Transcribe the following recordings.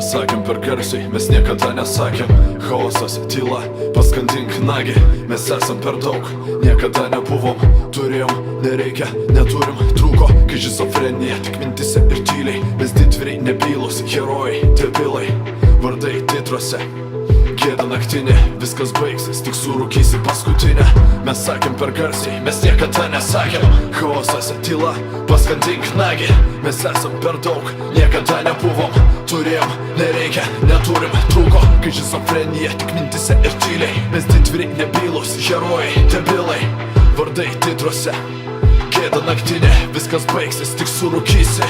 Mes sakėm per garsiai, mes niekada nesakėm. Chaosas, tyla, paskandink nagį. Mes esam per daug, niekada nebuvom. Turėjom, nereikia, neturim, trūko. Kai šizofrenija, tik mintise ir tyliai. Mes didvyriai, nebylus, herojai, debilai. Vardai titruose, gėda naktinė, viskas baigsis, tik surūkysi paskutinę. Mes sakėm per garsiai, mes niekada nesakėm. Chaosas, tyla, paskandink nagį. Mes esam per daug, niekada nebuvom. Turėjom, nereikia, neturim, trūko. Kai šizofrenija, tik mintise ir tyliai. Mes didvyriai, nebylus, herojai, debilai. Vardai titruose, gėda naktinė, viskas baigsis, tik surūkysi.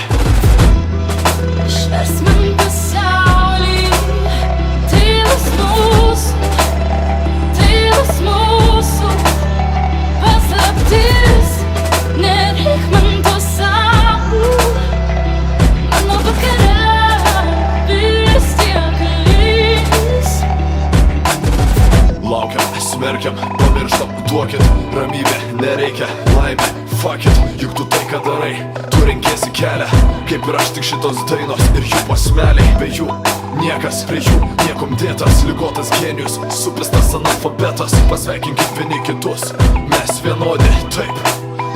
Išvers man pasaulį, tylas mūsų, paslaptis, nereik man to sau. Mano vakare vis tiek lys. Laukiam, smerkiam, pamirštam, duokit ramybę, nereikia laimė, fuck it, juk tu tai ką darai, tu renkiesi kelią, kaip ir aš tik šitos dainos ir jų posmeliai. Be jų niekas, prie jų niekom dėtas, ligotas genijus, supistas analfabetas. Pasveikinkim vieni kitus, mes vienodi, taip,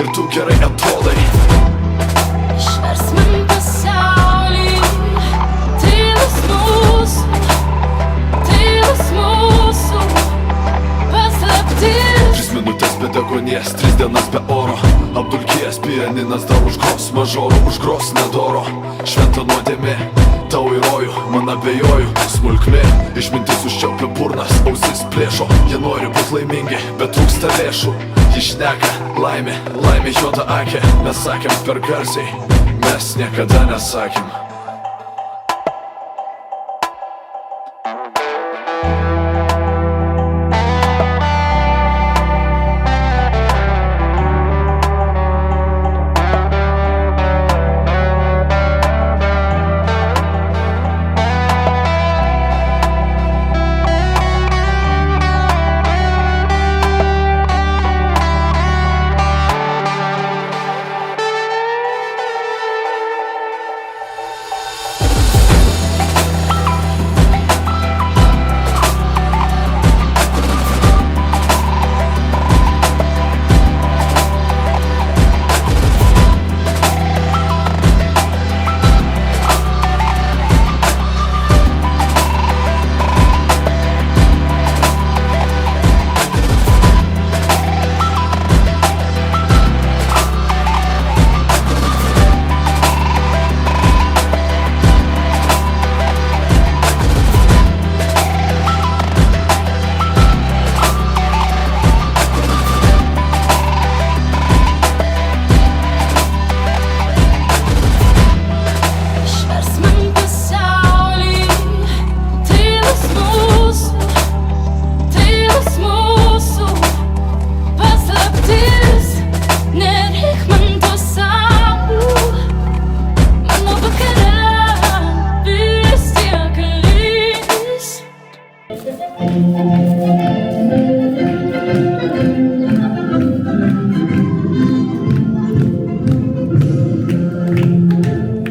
ir tu gerai atrodai. Išvers man pasaulį, tylas mūsų, paslaptis. 3 minutės be degonės, 3 dienas be oro. Apdulkėjęs pianinas dar užgros, mažorų užgros nedoro. Šventa nuodėmė, tau į rojų, man abejoju, smulkmė. Išmintis užčiaupia burnas, ausis plėšo. Jie nori būt laimingi, bet trūksta lėšų. Ji šneka, laimė, laimė juoda akė. Mes sakėm per garsiai, mes niekada nesakėm.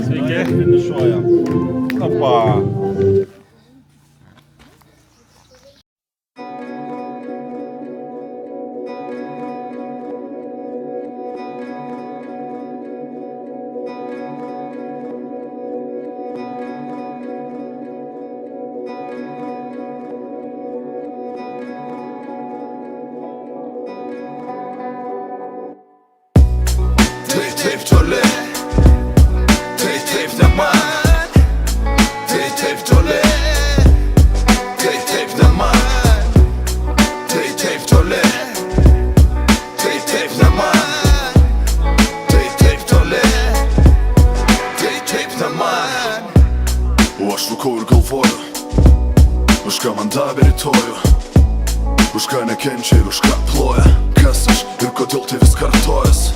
Sveiki, finišuojam. Opa. Taip toli, taip ne man. Taip toli, taip ne man. Taip toli, taip ne man. Taip toli, taip ne man. O aš rūkau ir galvoju, už ką man davė rytojų, už ką nekenčia ir už ką ploja. Kas aš ir kodėl tai vis kartojas.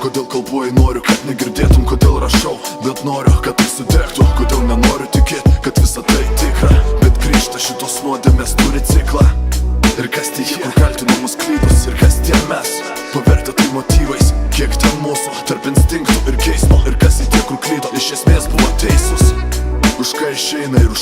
Kodėl kalbuoju, noriu, kad negirdėtum, kodėl rašau, bet noriu, kad tai sudegtų. Kodėl nenoriu tikėti, kad visa tai tikra, bet grįžta šitos nuodėmės turi ciklą. Ir kas tie jie, kur kaltino mus klydus, ir kas tie mes, pavertę tai motyvais. Kiek ten mūsų, tarp instinktų ir geismo, ir kas į tie, kur klydo, iš esmės buvo teisūs. Už ką išeina ir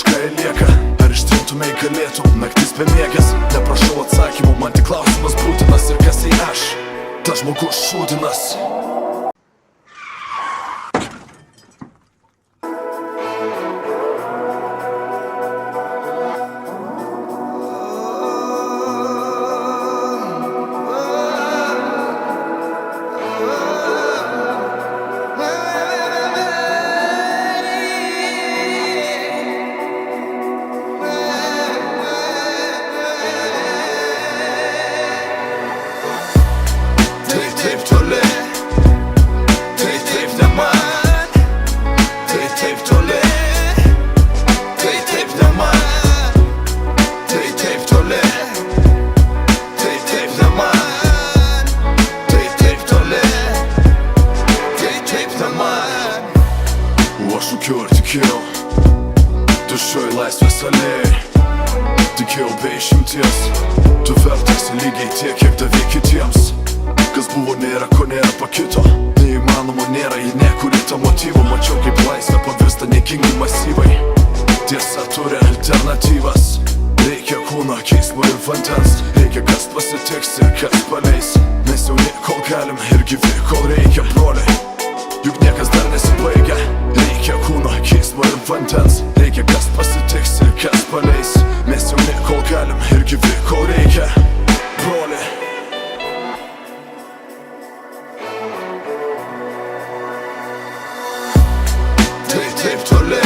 duosi lygiai tiek, kiek davė kitiems. Kas buvo nėra, ko nėra pakito. Neįmanoma nėra, jei nekuri to motyvo. Mačiau kaip laisvė pavirsta niekingi masyvai. Tiesa turi alternatyvas. Reikia kūno, keismo ir vandens. Reikia kas pasitiks ir kas paleis. Mes jauni kol galim ir gyvi kol reikia, broliai. Juk niekas dar nesibaigia. Reikia kūno, keismo ir vandens. Reikia kas pasitiks ir kas paleis. Mes jauni kol galim ir gyvi kol reikia, broliai. Tai taip toliai